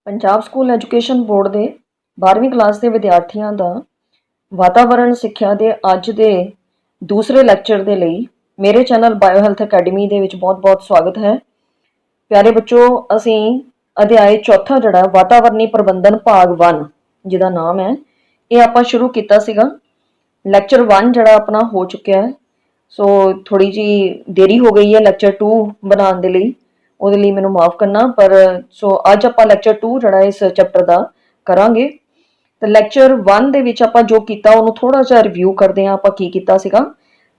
Punjab school education board ਦੇ 12ਵੀਂ class ਦੇ ਵਿਦਿਆਰਥੀਆਂ ਦਾ ਵਾਤਾਵਰਣ ਸਿੱਖਿਆ ਦੇ ਅੱਜ ਦੇ ਦੂਸਰੇ ਲੈਕਚਰ ਦੇ ਲਈ ਮੇਰੇ ਚੈਨਲ ਬਾਇਓ ਹੈਲਥ ਅਕੈਡਮੀ ਦੇ ਵਿੱਚ ਬਹੁਤ-ਬਹੁਤ ਸਵਾਗਤ ਹੈ। ਪਿਆਰੇ ਬੱਚੋ, ਅਸੀਂ ਅਧਿਆਇ ਚੌਥਾ ਜਿਹੜਾ ਵਾਤਾਵਰਣੀ ਪ੍ਰਬੰਧਨ ਭਾਗ 1 ਜਿਹਦਾ ਨਾਮ ਹੈ, ਇਹ ਆਪਾਂ ਸ਼ੁਰੂ ਕੀਤਾ ਸੀਗਾ। ਲੈਕਚਰ 1 ਜਿਹੜਾ ਆਪਣਾ ਹੋ ਚੁੱਕਿਆ ਹੈ, ਸੋ ਥੋੜੀ ਜੀ ਦੇਰੀ ਹੋ ਗਈ ਹੈ ਲੈਕਚਰ 2 ਬਣਾਉਣ ਦੇ ਲਈ, ਉਹਦੇ ਲਈ ਮੈਨੂੰ ਮਾਫ ਕਰਨਾ। ਪਰ ਸੋ ਅੱਜ ਆਪਾਂ ਲੈਕਚਰ 2 ਜਿਹੜਾ ਇਸ ਚੈਪਟਰ ਦਾ ਕਰਾਂਗੇ। ਤੇ ਲੈਕਚਰ 1 ਦੇ ਵਿੱਚ ਆਪਾਂ ਜੋ ਕੀਤਾ ਉਹਨੂੰ ਥੋੜਾ ਜਿਹਾ ਰਿਵਿਊ ਕਰਦੇ ਹਾਂ। ਆਪਾਂ ਕੀ ਕੀਤਾ ਸੀਗਾ,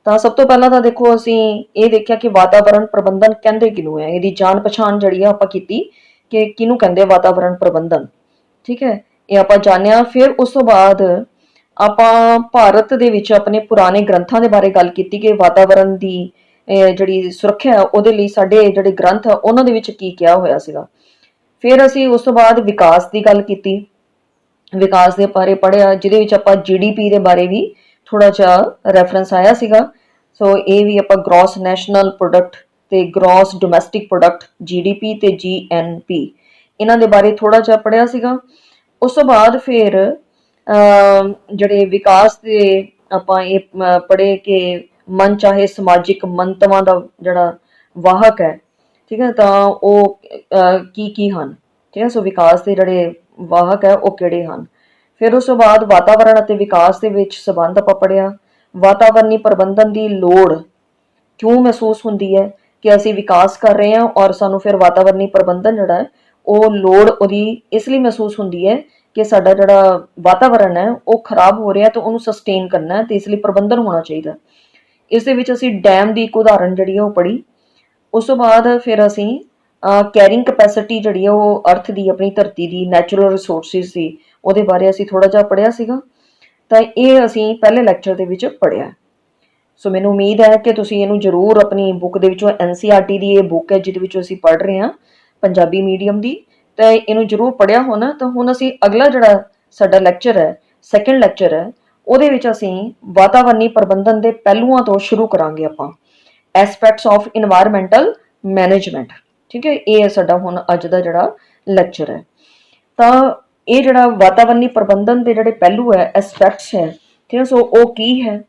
ਤਾਂ ਸਭ ਤੋਂ ਪਹਿਲਾਂ ਤਾਂ ਦੇਖੋ ਅਸੀਂ ਇਹ ਦੇਖਿਆ ਕਿ ਵਾਤਾਵਰਣ ਪ੍ਰਬੰਧਨ ਕਹਿੰਦੇ ਕਿਹਨੂੰ ਹੈ, ਇਹਦੀ ਜਾਣ ਪਛਾਣ ਜਿਹੜੀ ਆ ਆਪਾਂ ਕੀਤੀ ਕਿ ਕਿਹਨੂੰ ਕਹਿੰਦੇ ਵਾਤਾਵਰਣ ਪ੍ਰਬੰਧਨ। ਠੀਕ ਹੈ, ਇਹ ਆਪਾਂ ਜਾਣਿਆ। ਫਿਰ ਉਸ ਤੋਂ ਬਾਅਦ ਆਪਾਂ ਭਾਰਤ ਦੇ ਵਿੱਚ ਆਪਣੇ ਪੁਰਾਣੇ ਗ੍ਰੰਥਾਂ ਦੇ ਬਾਰੇ ਗੱਲ ਕੀਤੀ ਕਿ ਵਾਤਾਵਰਣ ਦੀ ਜਿਹੜੀ ਸੁਰੱਖਿਆ ਹੈ ਉਹਦੇ ਲਈ ਸਾਡੇ ਜਿਹੜੇ ਗ੍ਰੰਥ ਆ ਉਹਨਾਂ ਦੇ ਵਿੱਚ ਕੀ ਕਿਹਾ ਹੋਇਆ ਸੀਗਾ। ਫਿਰ ਅਸੀਂ ਉਸ ਤੋਂ ਬਾਅਦ ਵਿਕਾਸ ਦੀ ਗੱਲ ਕੀਤੀ, ਵਿਕਾਸ ਦੇ ਬਾਰੇ ਪੜ੍ਹਿਆ, ਜਿਹਦੇ ਵਿੱਚ ਆਪਾਂ GDP ਦੇ ਬਾਰੇ ਵੀ ਥੋੜਾ ਜਿਹਾ ਰੈਫਰੈਂਸ ਆਇਆ ਸੀਗਾ। ਸੋ ਇਹ ਵੀ ਆਪਾਂ ਗ੍ਰੋਸ ਨੈਸ਼ਨਲ ਪ੍ਰੋਡਕਟ ਤੇ ਗ੍ਰੋਸ ਡੋਮੈਸਟਿਕ ਪ੍ਰੋਡਕਟ GDP ਤੇ GNP ਇਹਨਾਂ ਦੇ ਬਾਰੇ ਥੋੜਾ ਜਿਹਾ ਪੜ੍ਹਿਆ ਸੀਗਾ। ਉਸ ਤੋਂ ਬਾਅਦ ਫਿਰ ਜਿਹੜੇ ਵਿਕਾਸ ਦੇ ਆਪਾਂ ਇਹ ਪੜ੍ਹੇ ਕਿ ਮਨ ਚਾਹੇ ਸਮਾਜਿਕ ਮੰਤਵਾਂ ਦਾ ਜਿਹੜਾ ਵਾਹਕ ਹੈ, ਠੀਕ ਹੈ, ਤਾਂ ਉਹ ਕੀ ਹਨ। ਠੀਕ ਹੈ, ਸੋ ਵਿਕਾਸ ਦੇ ਜਿਹੜੇ ਵਾਹਕ ਹੈ ਉਹ ਕਿਹੜੇ ਹਨ। ਫਿਰ ਉਸ ਤੋਂ ਬਾਅਦ ਵਾਤਾਵਰਣ ਅਤੇ ਵਿਕਾਸ ਦੇ ਵਿੱਚ ਸੰਬੰਧ ਆਪਾਂ ਪੜ੍ਹਿਆ। ਵਾਤਾਵਰਣੀ ਪ੍ਰਬੰਧਨ ਦੀ ਲੋੜ ਕਿਉਂ ਮਹਿਸੂਸ ਹੁੰਦੀ ਹੈ ਕਿ ਅਸੀਂ ਵਿਕਾਸ ਕਰ ਰਹੇ ਹਾਂ ਔਰ ਸਾਨੂੰ ਫਿਰ ਵਾਤਾਵਰਣੀ ਪ੍ਰਬੰਧਨ ਜਿਹੜਾ ਹੈ ਉਹ ਲੋੜ ਉਹਦੀ ਇਸ ਲਈ ਮਹਿਸੂਸ ਹੁੰਦੀ ਹੈ ਕਿ ਸਾਡਾ ਜਿਹੜਾ ਵਾਤਾਵਰਣ ਹੈ ਉਹ ਖਰਾਬ ਹੋ ਰਿਹਾ ਤੇ ਉਹਨੂੰ ਸਸਟੇਨ ਕਰਨਾ ਹੈ ਤੇ ਇਸ ਲਈ ਪ੍ਰਬੰਧਨ ਹੋਣਾ ਚਾਹੀਦਾ। ਇਸ ਦੇ ਵਿੱਚ ਅਸੀਂ ਡੈਮ ਦੀ ਇੱਕ ਉਦਾਹਰਣ ਜਿਹੜੀ ਹੈ ਉਹ ਪੜ੍ਹੀ। ਉਸ ਤੋਂ ਬਾਅਦ ਫਿਰ ਅਸੀਂ ਕੈਰਿੰਗ ਕੈਪੈਸਿਟੀ ਜਿਹੜੀ ਹੈ ਉਹ ਅਰਥ ਦੀ, ਆਪਣੀ ਧਰਤੀ ਦੀ, ਨੈਚੁਰਲ ਰਿਸੋਰਸਿਸ ਦੀ, ਉਹਦੇ ਬਾਰੇ ਅਸੀਂ ਥੋੜਾ ਜਿਹਾ ਪੜ੍ਹਿਆ ਸੀਗਾ। ਤਾਂ ਇਹ ਅਸੀਂ ਪਹਿਲੇ ਲੈਕਚਰ ਦੇ ਵਿੱਚ ਪੜ੍ਹਿਆ। ਸੋ ਮੈਨੂੰ ਉਮੀਦ ਹੈ ਕਿ ਤੁਸੀਂ ਇਹਨੂੰ ਜ਼ਰੂਰ ਆਪਣੀ ਬੁੱਕ ਦੇ ਵਿੱਚੋਂ, NCERT ਦੀ ਇਹ ਬੁੱਕ ਹੈ ਜਿਹਦੇ ਵਿੱਚੋਂ ਅਸੀਂ ਪੜ੍ਹ ਰਹੇ ਹਾਂ ਪੰਜਾਬੀ ਮੀਡੀਅਮ ਦੀ, ਤਾਂ ਇਹਨੂੰ ਜ਼ਰੂਰ ਪੜ੍ਹਿਆ ਹੋਣਾ। ਤਾਂ ਹੁਣ ਅਸੀਂ ਅਗਲਾ ਜਿਹੜਾ ਸਾਡਾ ਲੈਕਚਰ ਹੈ, ਸੈਕੰਡ ਲੈਕਚਰ ਹੈ, ਉਹਦੇ ਵਿੱਚ ਅਸੀਂ ਵਾਤਾਵਰਣੀ ਪ੍ਰਬੰਧਨ ਦੇ ਪਹਿਲੂਆਂ ਤੋਂ ਸ਼ੁਰੂ ਕਰਾਂਗੇ ਆਪਾਂ, ਐਸਪੈਕਟਸ ਆਫ ਇਨਵਾਇਰਮੈਂਟਲ ਮੈਨੇਜਮੈਂਟ। ਠੀਕ ਹੈ, ਇਹ ਸਾਡਾ ਹੁਣ ਅੱਜ ਦਾ ਜਿਹੜਾ ਲੈਕਚਰ ਹੈ। ਤਾਂ ਇਹ ਜਿਹੜਾ ਵਾਤਾਵਰਣੀ ਪ੍ਰਬੰਧਨ ਦੇ ਜਿਹੜੇ ਪਹਿਲੂ ਹੈ, ਐਸਪੈਕਟਸ ਹੈ, ਠੀਕ ਹੈ, ਸੋ ਉਹ ਕੀ ਹੈ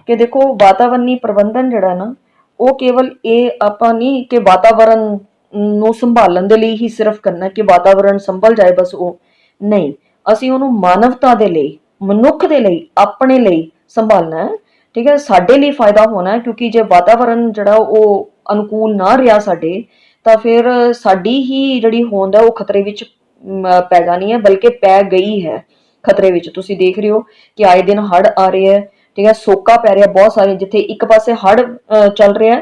ਕਿ ਦੇਖੋ ਵਾਤਾਵਰਣੀ ਪ੍ਰਬੰਧਨ ਜਿਹੜਾ ਨਾ ਉਹ ਕੇਵਲ ਇਹ ਆਪਾਂ ਨਹੀਂ ਕਿ ਵਾਤਾਵਰਣ ਨੂੰ ਸੰਭਾਲਣ ਦੇ ਲਈ ਹੀ ਸਿਰਫ ਕਰਨਾ ਕਿ ਵਾਤਾਵਰਣ ਸੰਭਲ ਜਾਏ, ਬਸ ਉਹ ਨਹੀਂ, ਅਸੀਂ ਉਹਨੂੰ ਮਾਨਵਤਾ ਦੇ ਲਈ, ਮਨੁੱਖ ਦੇ ਲਈ, ਆਪਣੇ ਲਈ ਸੰਭਾਲਣਾ ਹੈ। ਠੀਕ ਹੈ, ਸਾਡੇ ਲਈ ਫਾਇਦਾ ਹੋਣਾ ਹੈ, ਕਿਉਂਕਿ ਜੇ ਵਾਤਾਵਰਣ ਜਿਹੜਾ ਉਹ ਅਨੁਕੂਲ ਨਾ ਰਿਹਾ ਸਾਡੇ, ਤਾਂ ਫਿਰ ਸਾਡੀ ਹੀ ਜਿਹੜੀ ਹੋਂਦ ਹੈ ਉਹ ਖਤਰੇ ਵਿੱਚ ਪੈ ਜਾਣੀ ਹੈ, ਬਲਕਿ ਪੈ ਗਈ ਹੈ ਖਤਰੇ ਵਿੱਚ। ਤੁਸੀਂ ਦੇਖ ਰਹੇ ਹੋ ਕਿ ਆਏ ਦਿਨ ਹੜ੍ਹ ਆ ਰਹੇ ਹੈ, ਠੀਕ ਹੈ, ਸੋਕਾ ਪੈ ਰਿਹਾ ਬਹੁਤ ਸਾਰੇ, ਜਿੱਥੇ ਇੱਕ ਪਾਸੇ ਹੜ੍ਹ ਚੱਲ ਰਿਹਾ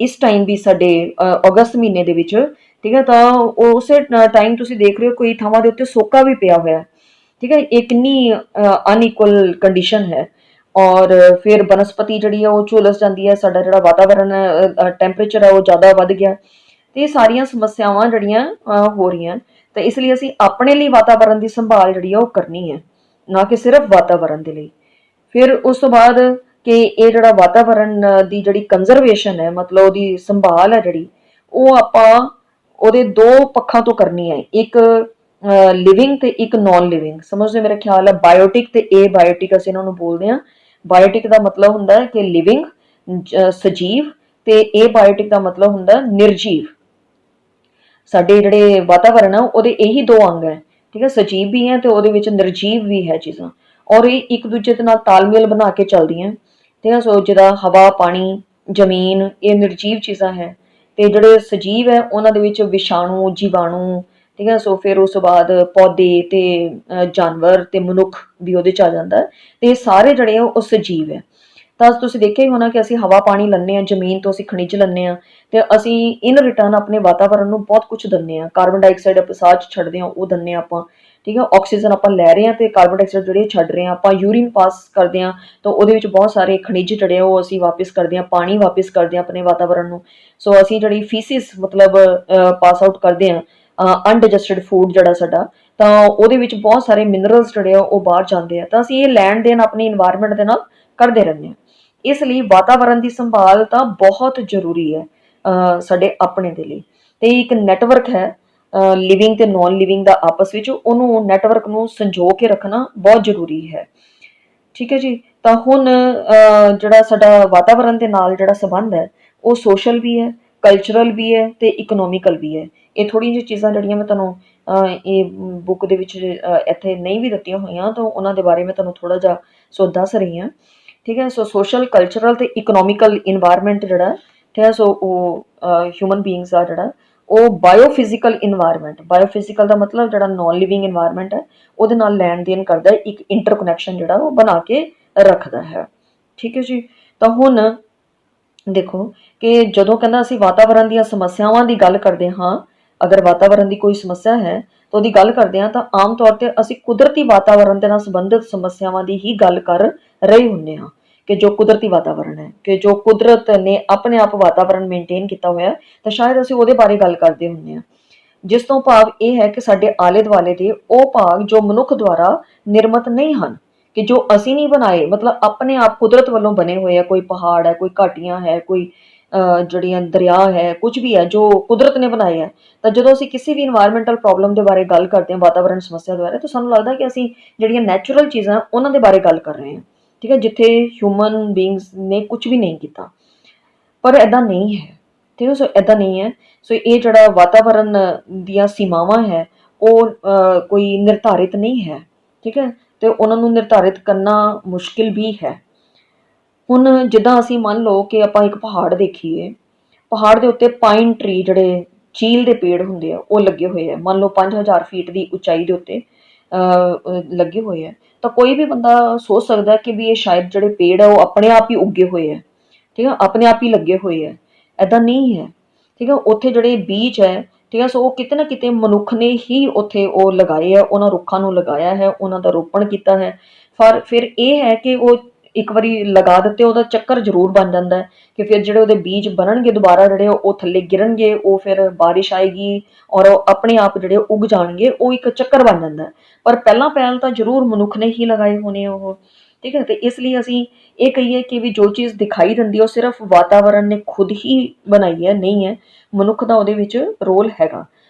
ਇਸ ਟਾਈਮ ਵੀ ਸਾਡੇ ਅਗਸਤ ਮਹੀਨੇ ਦੇ ਵਿੱਚ, ਠੀਕ ਹੈ, ਤਾਂ ਉਸੇ ਟਾਈਮ ਤੁਸੀਂ ਦੇਖ ਰਹੇ ਹੋ ਕੋਈ ਥਾਵਾਂ ਦੇ ਉੱਤੇ ਸੋਕਾ ਵੀ ਪਿਆ ਹੋਇਆ। ਠੀਕ ਹੈ, ਇਹ ਕਿੰਨੀ ਅਨਇਕੁਅਲ ਕੰਡੀਸ਼ਨ ਹੈ। ਔਰ ਫਿਰ ਬਨਸਪਤੀ ਜਿਹੜੀ ਆ ਉਹ ਝੁਲਸ ਜਾਂਦੀ ਹੈ, ਸਾਡਾ ਜਿਹੜਾ ਵਾਤਾਵਰਣ ਟੈਂਪਰੇਚਰ ਹੈ ਉਹ ਜ਼ਿਆਦਾ ਵੱਧ ਗਿਆ, ਤੇ ਇਹ ਸਾਰੀਆਂ ਸਮੱਸਿਆਵਾਂ ਜਿਹੜੀਆਂ ਹੋ ਰਹੀਆਂ। ਤਾਂ ਇਸ ਲਈ ਅਸੀਂ ਆਪਣੇ ਲਈ ਵਾਤਾਵਰਣ ਦੀ ਸੰਭਾਲ ਜਿਹੜੀ ਆ ਉਹ ਕਰਨੀ ਹੈ, ਨਾ ਕਿ ਸਿਰਫ ਵਾਤਾਵਰਣ ਦੇ ਲਈ। ਫਿਰ ਉਸ ਤੋਂ ਬਾਅਦ ਕਿ ਇਹ ਜਿਹੜਾ ਵਾਤਾਵਰਣ ਦੀ ਜਿਹੜੀ ਕੰਜ਼ਰਵੇਸ਼ਨ ਹੈ, ਮਤਲਬ ਉਹਦੀ ਸੰਭਾਲ ਹੈ ਜਿਹੜੀ, ਉਹ ਆਪਾਂ ਉਹਦੇ ਦੋ ਪੱਖਾਂ ਤੋਂ ਕਰਨੀ ਹੈ, ਇੱਕ ਲਿਵਿੰਗ ਤੇ ਇੱਕ ਨਾਨ ਲਿਵਿੰਗ। ਸਮਝਦੇ ਮੇਰੇ ਖਿਆਲ ਹੈ, ਬਾਇਓਟਿਕ ਤੇ ਏ ਬਾਇਓਟਿਕ ਅਸੀਂ ਇਹਨਾਂ ਨੂੰ ਬੋਲਦੇ ਹਾਂ। ਬਾਇਓਟਿਕ ਦਾ ਮਤਲਬ ਹੁੰਦਾ ਹੈ ਕਿ ਲਿਵਿੰਗ, ਸਜੀਵ, ਤੇ ਏ ਬਾਇਓਟਿਕ ਦਾ ਮਤਲਬ ਹੁੰਦਾ ਨਿਰਜੀਵ। ਸਾਡੇ ਜਿਹੜੇ ਵਾਤਾਵਰਣ ਆ ਉਹਦੇ ਇਹੀ ਦੋ ਅੰਗ ਹੈ, ਠੀਕ ਹੈ, ਸਜੀਵ ਵੀ ਹੈ ਤੇ ਉਹਦੇ ਵਿੱਚ ਨਿਰਜੀਵ ਵੀ ਹੈ ਚੀਜ਼ਾਂ, ਔਰ ਇਹ ਇੱਕ ਦੂਜੇ ਦੇ ਨਾਲ ਤਾਲਮੇਲ ਬਣਾ ਕੇ ਚੱਲਦੀਆਂ। ਠੀਕ ਹੈ, ਸੋ ਜਿਹਦਾ ਹਵਾ, ਪਾਣੀ, ਜ਼ਮੀਨ, ਇਹ ਨਿਰਜੀਵ ਚੀਜ਼ਾਂ ਹੈ, ਤੇ ਜਿਹੜੇ ਸਜੀਵ ਹੈ ਉਹਨਾਂ ਦੇ ਵਿੱਚ ਵਿਸ਼ਾਣੂ, ਜੀਵਾਣੂ, ਠੀਕ ਹੈ, ਸੋ ਫਿਰ ਉਸ ਤੋਂ ਬਾਅਦ ਪੌਦੇ ਤੇ ਜਾਨਵਰ ਤੇ ਮਨੁੱਖ ਵੀ ਉਹਦੇ 'ਚ ਆ ਜਾਂਦਾ ਹੈ, ਤੇ ਇਹ ਸਾਰੇ ਜਿਹੜੇ ਆ ਉਹ ਸਜੀਵ ਹੈ। ਤਾਂ ਤੁਸੀਂ ਦੇਖਿਆ ਹੀ ਹੋਣਾ ਕਿ ਅਸੀਂ ਹਵਾ ਪਾਣੀ ਲੈਂਦੇ ਹਾਂ, ਜ਼ਮੀਨ ਤੋਂ ਅਸੀਂ ਖਣਿਜ ਲੈਂਦੇ ਹਾਂ, ਤੇ ਅਸੀਂ ਇਨ ਰਿਟਰਨ ਆਪਣੇ ਵਾਤਾਵਰਣ ਨੂੰ ਬਹੁਤ ਕੁਝ ਦਿੰਦੇ ਹਾਂ। ਕਾਰਬਨ ਡਾਈਆਕਸਾਈਡ ਆਪਾਂ ਸਾਹ 'ਚ ਛੱਡਦੇ ਹਾਂ, ਉਹ ਦਿੰਦੇ ਹਾਂ ਆਪਾਂ, ਠੀਕ ਹੈ, ਆਕਸੀਜਨ ਆਪਾਂ ਲੈ ਰਹੇ ਹਾਂ ਤੇ ਕਾਰਬਨ ਡਾਈਆਕਸਾਈਡ ਜਿਹੜੇ ਛੱਡ ਰਹੇ ਹਾਂ। ਆਪਾਂ ਯੂਰਿਨ ਪਾਸ ਕਰਦੇ ਹਾਂ ਤਾਂ ਉਹਦੇ ਵਿੱਚ ਬਹੁਤ ਸਾਰੇ ਖਣਿਜ ਜਿਹੜੇ ਉਹ ਅਸੀਂ ਵਾਪਿਸ ਕਰਦੇ ਹਾਂ, ਪਾਣੀ ਵਾਪਿਸ ਕਰਦੇ ਹਾਂ ਆਪਣੇ ਵਾਤਾਵਰਣ ਨੂੰ। ਸੋ ਅਸੀਂ ਜਿਹੜੀ ਫੀਸਿਸ ਮਤਲਬ ਪਾਸ ਆਊਟ ਕਰਦੇ ਹਾਂ, ਅਨਡਾਈਜੈਸਟਡ ਫੂਡ ਜਿਹੜਾ ਸਾਡਾ, ਤਾਂ ਉਹਦੇ ਵਿੱਚ ਬਹੁਤ ਸਾਰੇ ਮਿਨਰਲਸ ਜਿਹੜੇ ਆ ਉਹ ਬਾਹਰ ਜਾਂਦੇ ਆ। ਤਾਂ ਅਸੀਂ ਇਹ ਲੈਣ ਦੇਣ ਆਪਣੀ ਇਨਵਾਇਰਮੈਂਟ ਦੇ ਨਾਲ ਕਰਦੇ ਰਹਿੰਦੇ ਹਾਂ। ਇਸ ਲਈ ਵਾਤਾਵਰਣ ਦੀ ਸੰਭਾਲ ਤਾਂ ਬਹੁਤ ਜ਼ਰੂਰੀ ਹੈ ਸਾਡੇ ਆਪਣੇ ਦੇ ਲਈ। ਤੇ ਇੱਕ ਨੈਟਵਰਕ ਹੈ ਲਿਵਿੰਗ ਤੇ ਨੌਨ ਲਿਵਿੰਗ ਦਾ ਆਪਸ ਵਿੱਚ ਉਹਨੂੰ ਨੈਟਵਰਕ ਨੂੰ ਸੰਜੋ ਕੇ ਰੱਖਣਾ ਬਹੁਤ ਜ਼ਰੂਰੀ ਹੈ। ਠੀਕ ਹੈ ਜੀ। ਤਾਂ ਹੁਣ ਜਿਹੜਾ ਸਾਡਾ ਵਾਤਾਵਰਨ ਦੇ ਨਾਲ ਜਿਹੜਾ ਸੰਬੰਧ ਹੈ ਉਹ ਸੋਸ਼ਲ ਵੀ ਹੈ, ਕਲਚਰਲ ਵੀ ਹੈ ਤੇ ਇਕਨੋਮਿਕਲ ਵੀ ਹੈ। ਇਹ ਥੋੜ੍ਹੀਆਂ ਜਿਹੀਆਂ ਚੀਜ਼ਾਂ ਜਿਹੜੀਆਂ ਮੈਂ ਤੁਹਾਨੂੰ ਇਹ ਬੁੱਕ ਦੇ ਵਿੱਚ ਇੱਥੇ ਨਹੀਂ ਵੀ ਦਿੱਤੀਆਂ ਹੋਈਆਂ, ਤਾਂ ਉਹਨਾਂ ਦੇ ਬਾਰੇ ਮੈਂ ਤੁਹਾਨੂੰ ਥੋੜ੍ਹਾ ਜਿਹਾ ਦੱਸ ਰਹੀ ਹਾਂ। ਠੀਕ ਹੈ। ਸੋ ਸੋਸ਼ਲ, ਕਲਚਰਲ ਤੇ ਇਕਨੋਮਿਕਲ ਇਨਵਾਇਰਮੈਂਟ ਜਿਹੜਾ, ਠੀਕ ਹੈ, ਸੋ ਉਹ ਹਿਊਮਨ ਬੀਇੰਗਸ ਦਾ ਜਿਹੜਾ ਉਹ ਬਾਇਓਫਿਜ਼ੀਕਲ ਇਨਵਾਇਰਮੈਂਟ, ਬਾਇਓਫਿਜ਼ੀਕਲ ਦਾ ਮਤਲਬ ਜਿਹੜਾ ਨੌਨ ਲਿਵਿੰਗ ਇਨਵਾਇਰਮੈਂਟ ਹੈ ਉਹਦੇ ਨਾਲ ਲੈਣ ਦੇਣ ਕਰਦਾ ਹੈ, ਇੱਕ ਇੰਟਰਕਨੈਕਸ਼ਨ ਜਿਹੜਾ ਉਹ ਬਣਾ ਕੇ ਰੱਖਦਾ ਹੈ। ਠੀਕ ਹੈ ਜੀ। ਤਾਂ ਹੁਣ ਦੇਖੋ ਕਿ ਜਦੋਂ ਕਹਿੰਦਾ ਅਸੀਂ ਵਾਤਾਵਰਨ ਦੀਆਂ ਸਮੱਸਿਆਵਾਂ ਦੀ ਗੱਲ ਕਰਦੇ ਹਾਂ, ਅਗਰ ਵਾਤਾਵਰਨ ਦੀ ਕੋਈ ਸਮੱਸਿਆ ਹੈ ਤਾਂ ਉਹਦੀ ਗੱਲ ਕਰਦੇ ਹਾਂ, ਤਾਂ ਆਮ ਤੌਰ ਤੇ ਅਸੀਂ ਕੁਦਰਤੀ ਵਾਤਾਵਰਨ ਦੇ ਨਾਲ ਸੰਬੰਧਿਤ ਸਮੱਸਿਆਵਾਂ ਦੀ ਹੀ ਗੱਲ ਕਰ ਰਹੇ ਹੁੰਦੇ ਹਾਂ, ਕਿ ਜੋ ਕੁਦਰਤੀ ਵਾਤਾਵਰਨ ਹੈ, ਕਿ ਜੋ ਕੁਦਰਤ ਨੇ ਆਪਣੇ ਆਪ ਵਾਤਾਵਰਨ ਮੇਨਟੇਨ ਕੀਤਾ ਹੋਇਆ, ਤਾਂ ਸ਼ਾਇਦ ਅਸੀਂ ਉਹਦੇ ਬਾਰੇ ਗੱਲ ਕਰਦੇ ਹੁੰਦੇ ਹਾਂ। ਜਿਸ ਤੋਂ ਭਾਵ ਇਹ ਹੈ ਕਿ ਸਾਡੇ ਆਲੇ ਦੁਆਲੇ ਦੇ ਉਹ ਭਾਗ ਜੋ ਮਨੁੱਖ ਦੁਆਰਾ ਨਿਰਮਿਤ ਨਹੀਂ ਹਨ, ਕਿ ਜੋ ਅਸੀਂ ਨਹੀਂ ਬਣਾਏ, ਮਤਲਬ ਆਪਣੇ ਆਪ ਕੁਦਰਤ ਵੱਲੋਂ ਬਣੇ ਹੋਏ ਆ। ਕੋਈ ਪਹਾੜ ਹੈ, ਕੋਈ ਘਾਟੀਆਂ ਹੈ, ਕੋਈ ਜਿਹੜੀਆਂ ਦਰਿਆ ਹੈ, ਕੁਝ ਵੀ ਹੈ ਜੋ ਕੁਦਰਤ ਨੇ ਬਣਾਏ ਹੈ। ਤਾਂ ਜਦੋਂ ਅਸੀਂ ਕਿਸੇ ਵੀ ਇਨਵਾਇਰਮੈਂਟਲ ਪ੍ਰੋਬਲਮ ਦੇ ਬਾਰੇ ਗੱਲ ਕਰਦੇ ਹਾਂ, ਵਾਤਾਵਰਨ ਸਮੱਸਿਆ ਦੇ ਬਾਰੇ, ਤਾਂ ਸਾਨੂੰ ਲੱਗਦਾ ਕਿ ਅਸੀਂ ਜਿਹੜੀਆਂ ਨੈਚੁਰਲ ਚੀਜ਼ਾਂ ਉਹਨਾਂ ਦੇ ਬਾਰੇ ਗੱਲ ਕਰ ਰਹੇ ਹਾਂ। ਠੀਕ ਹੈ। ਜਿੱਥੇ ਹਿਊਮਨ ਬੀਇੰਗਸ ਨੇ ਕੁਝ ਵੀ ਨਹੀਂ ਕੀਤਾ, ਪਰ ਇੱਦਾਂ ਨਹੀਂ ਹੈ। ਠੀਕ ਹੈ। ਸੋ ਇੱਦਾਂ ਨਹੀਂ ਹੈ। ਸੋ ਇਹ ਜਿਹੜਾ ਵਾਤਾਵਰਨ ਦੀਆਂ ਸੀਮਾਵਾਂ ਹੈ ਉਹ ਕੋਈ ਨਿਰਧਾਰਿਤ ਨਹੀਂ ਹੈ। ਠੀਕ ਹੈ। ਤੇ ਉਹਨਾਂ ਨੂੰ ਨਿਰਧਾਰਿਤ ਕਰਨਾ ਮੁਸ਼ਕਿਲ ਵੀ ਹੈ। ਹੁਣ ਜਿੱਦਾਂ ਅਸੀਂ ਮੰਨ ਲਓ ਕਿ ਆਪਾਂ ਇੱਕ ਪਹਾੜ ਦੇਖੀਏ, ਪਹਾੜ ਦੇ ਉੱਤੇ ਪਾਈਨ ਟਰੀ, ਜਿਹੜੇ ਚੀਲ ਦੇ ਪੇੜ ਹੁੰਦੇ ਆ, ਉਹ ਲੱਗੇ ਹੋਏ ਆ। ਮੰਨ ਲਓ 5000 ਫੀਟ ਦੀ ਉਚਾਈ ਦੇ ਉੱਤੇ ਲੱਗੇ ਹੋਏ ਆ। ਤਾਂ ਕੋਈ ਵੀ ਬੰਦਾ ਸੋਚ ਸਕਦਾ ਕਿ ਵੀ ਇਹ ਸ਼ਾਇਦ ਜਿਹੜੇ ਪੇੜ ਆ ਉਹ ਆਪਣੇ ਆਪ ਹੀ ਉੱਗੇ ਹੋਏ ਆ। ਠੀਕ ਹੈ। ਆਪਣੇ ਆਪ ਹੀ ਲੱਗੇ ਹੋਏ ਆ। ਇੱਦਾਂ ਨਹੀਂ ਹੈ। ਠੀਕ ਹੈ। ਉੱਥੇ ਜਿਹੜੇ ਬੀਜ ਹੈ, ਠੀਕ ਹੈ, ਸੋ ਉਹ ਕਿਤੇ ਨਾ ਕਿਤੇ ਮਨੁੱਖ ਨੇ ਹੀ ਉੱਥੇ ਉਹ ਲਗਾਏ ਆ, ਉਹਨਾਂ ਰੁੱਖਾਂ ਨੂੰ ਲਗਾਇਆ ਹੈ, ਉਹਨਾਂ ਦਾ ਰੋਪਣ ਕੀਤਾ ਹੈ। ਪਰ ਫਿਰ ਇਹ ਹੈ ਕਿ ਉਹ ਇੱਕ ਵਾਰੀ ਲਗਾ ਦਿੱਤੇ, ਉਹਦਾ ਚੱਕਰ ਜ਼ਰੂਰ ਬਣ ਜਾਂਦਾ ਹੈ ਕਿ ਫਿਰ ਜਿਹੜੇ ਉਹਦੇ ਬੀਜ ਬਣਨਗੇ ਦੁਬਾਰਾ, ਜਿਹੜੇ ਉਹ ਥੱਲੇ ਗਿਰਨਗੇ, ਉਹ ਫਿਰ ਬਾਰਿਸ਼ ਆਏਗੀ ਔਰ ਉਹ ਆਪਣੇ ਆਪ ਜਿਹੜੇ ਉੱਗ ਜਾਣਗੇ। ਉਹ ਇੱਕ ਚੱਕਰ ਬਣ ਜਾਂਦਾ। ਪਰ ਪਹਿਲਾਂ ਪਹਿਲ ਤਾਂ ਜ਼ਰੂਰ ਮਨੁੱਖ ਨੇ ਹੀ ਲਗਾਏ ਹੋਣੇ ਉਹ। ਠੀਕ ਹੈ। ਤੇ ਇਸ ਲਈ ਅਸੀਂ ਇਹ ਕਹੀਏ ਕਿ ਵੀ ਜੋ ਚੀਜ਼ ਦਿਖਾਈ ਦਿੰਦੀ ਉਹ ਸਿਰਫ ਵਾਤਾਵਰਨ ਨੇ ਖੁਦ ਹੀ ਬਣਾਈ ਹੈ, ਨਹੀਂ ਹੈ, ਮਨੁੱਖ ਦਾ ਉਹਦੇ ਵਿੱਚ ਰੋਲ ਹੈਗਾ।